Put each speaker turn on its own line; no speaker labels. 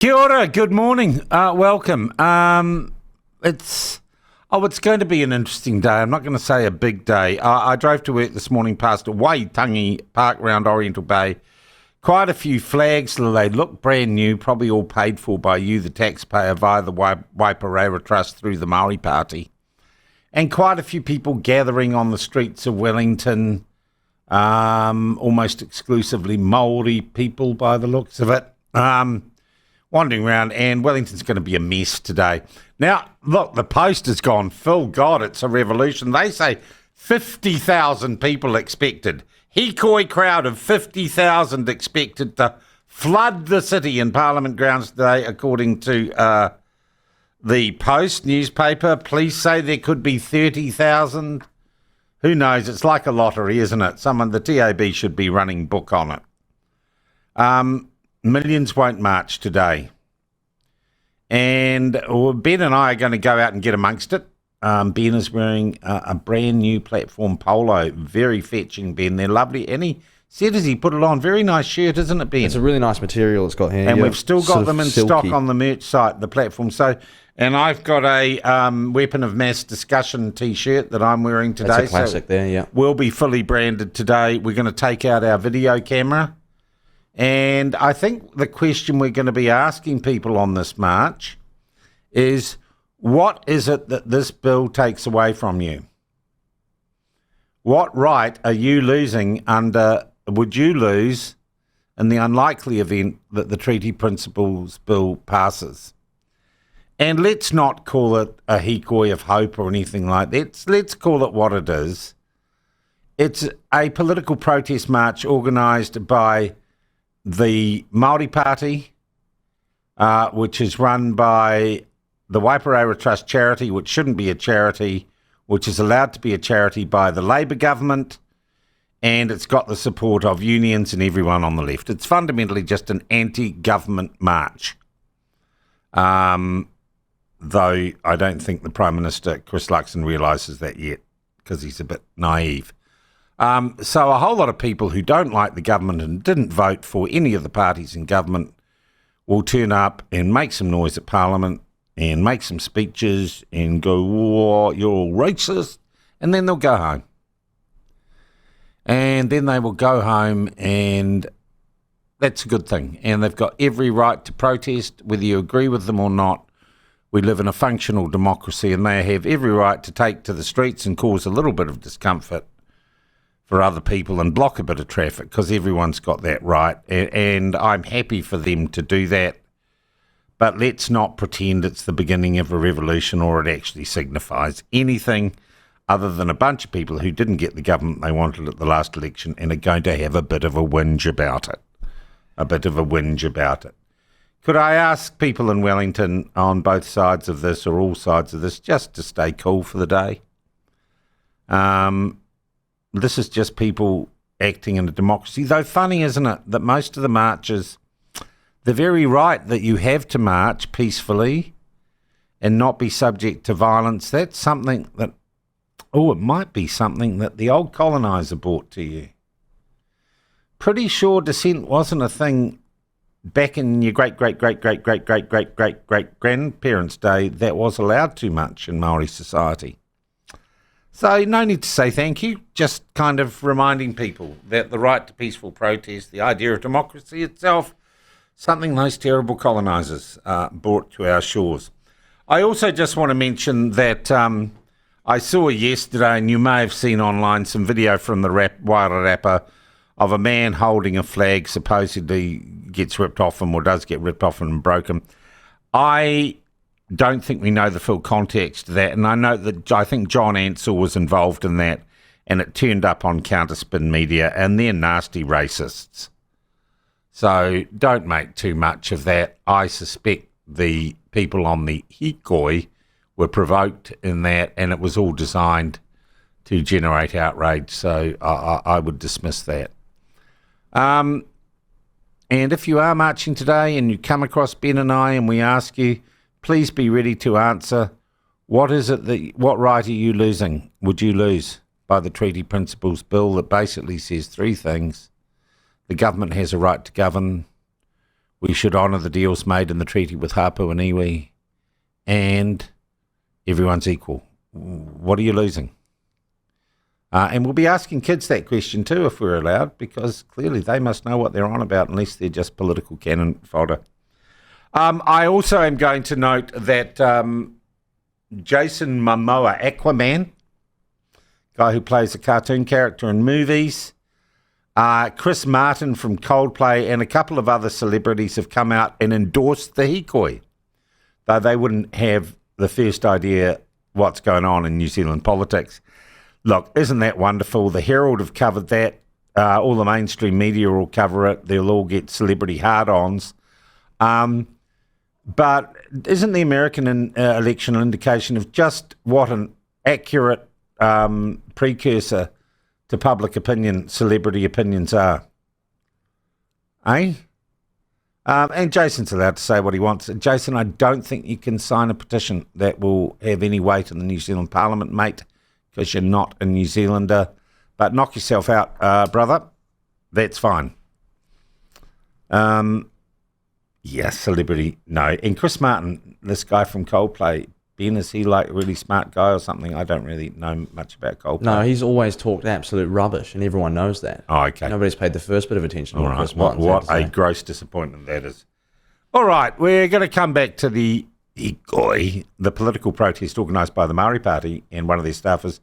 Kia ora, good morning, welcome. It's going to be an interesting day. I'm not going to say a big day. I drove to work this morning past a Waitangi Park around Oriental Bay. Quite a few flags, they look brand new, probably all paid for by you, the taxpayer, via the Waipareira Trust through the Māori Party. And quite a few people gathering on the streets of Wellington, almost exclusively Māori people by the looks of it. Wandering around, and Wellington's going to be a mess today. Now, look, the Post has gone full. God, it's a revolution. They say 50,000 people expected. Hīkoi crowd of 50,000 expected to flood the city in Parliament grounds today, according to the Post newspaper. Police say there could be 30,000. Who knows? It's like a lottery, isn't it? The TAB should be running book on it. Millions won't march today. And Ben and I are going to go out and get amongst it. Ben is wearing a brand new platform polo. Very fetching, Ben. They're lovely. And he said as he put it on, very nice shirt, isn't it, Ben?
It's a really nice material it's got here.
And we've still got them in stock on the merch site, the platform. And I've got a Weapon of Mass Discussion T-shirt that I'm wearing today.
That's a classic there, yeah.
We'll be fully branded today. We're going to take out our video camera. And I think the question we're going to be asking people on this march is, what is it that this bill takes away from you? What right are you losing would you lose in the unlikely event that the Treaty Principles Bill passes? And let's not call it a Hīkoi of hope or anything like that. Let's call it what it is. It's a political protest march organised by the Māori Party, which is run by the Waipareira Trust charity, which shouldn't be a charity, which is allowed to be a charity by the Labour government, and it's got the support of unions and everyone on the left. It's fundamentally just an anti-government march, though I don't think the Prime Minister, Chris Luxon, realises that yet, because he's a bit naive. So a whole lot of people who don't like the government and didn't vote for any of the parties in government will turn up and make some noise at Parliament and make some speeches and go, "Oh, you're all racist," and then they'll go home. And then they will go home, and that's a good thing. And they've got every right to protest, whether you agree with them or not. We live in a functional democracy, and they have every right to take to the streets and cause a little bit of discomfort for other people and block a bit of traffic, because everyone's got that right, and I'm happy for them to do that. But let's not pretend it's the beginning of a revolution or it actually signifies anything other than a bunch of people who didn't get the government they wanted at the last election and are going to have a bit of a whinge about it. Could I ask people in Wellington on both sides of this, or all sides of this, just to stay cool for the day? This is just people acting in a democracy. Though funny, isn't it, that most of the marches, the very right that you have to march peacefully and not be subject to violence, that's something that, it might be something that the old coloniser brought to you. Pretty sure dissent wasn't a thing back in your great-great-great-great-great-great-great-great-grandparents' day that was allowed too much in Māori society. So no need to say thank you, just kind of reminding people that the right to peaceful protest, the idea of democracy itself, something those terrible colonisers brought to our shores. I also just want to mention that I saw yesterday, and you may have seen online, some video from the Wairarapa of a man holding a flag, supposedly gets ripped off him or does get ripped off and broken. I don't think we know the full context of that, and I think John Ansell was involved in that, and it turned up on Counterspin Media, and they're nasty racists. So don't make too much of that. I suspect the people on the Hīkoi were provoked in that, and it was all designed to generate outrage, so I would dismiss that. And if you are marching today and you come across Ben and I and we ask you, please be ready to answer, what right are you losing? Would you lose by the Treaty Principles Bill that basically says three things? The government has a right to govern. we should honour the deals made in the treaty with Papua and Iwi, and everyone's equal. What are you losing? And we'll be asking kids that question too, if we're allowed, because clearly they must know what they're on about, unless they're just political cannon fodder. I also am going to note that Jason Momoa, Aquaman, guy who plays a cartoon character in movies, Chris Martin from Coldplay, and a couple of other celebrities have come out and endorsed the Hīkoi, though they wouldn't have the first idea what's going on in New Zealand politics. Look, isn't that wonderful? The Herald have covered that. All the mainstream media will cover it. They'll all get celebrity hard-ons. But isn't the American election an indication of just what an accurate precursor to public opinion celebrity opinions are? Eh? And Jason's allowed to say what he wants. Jason, I don't think you can sign a petition that will have any weight in the New Zealand Parliament, mate, because you're not a New Zealander. But knock yourself out, brother. That's fine. Yeah, celebrity, no. And Chris Martin, this guy from Coldplay, Ben, is he like a really smart guy or something? I don't really know much about Coldplay.
No, he's always talked absolute rubbish, and everyone knows that.
Oh, okay.
Nobody's paid the first bit of attention to
All
what
right.
Chris Martin's had
What
to
a
say.
gross disappointment that is. All right, we're going to come back to the Hīkoi, the political protest organised by the Māori Party and one of their staffers,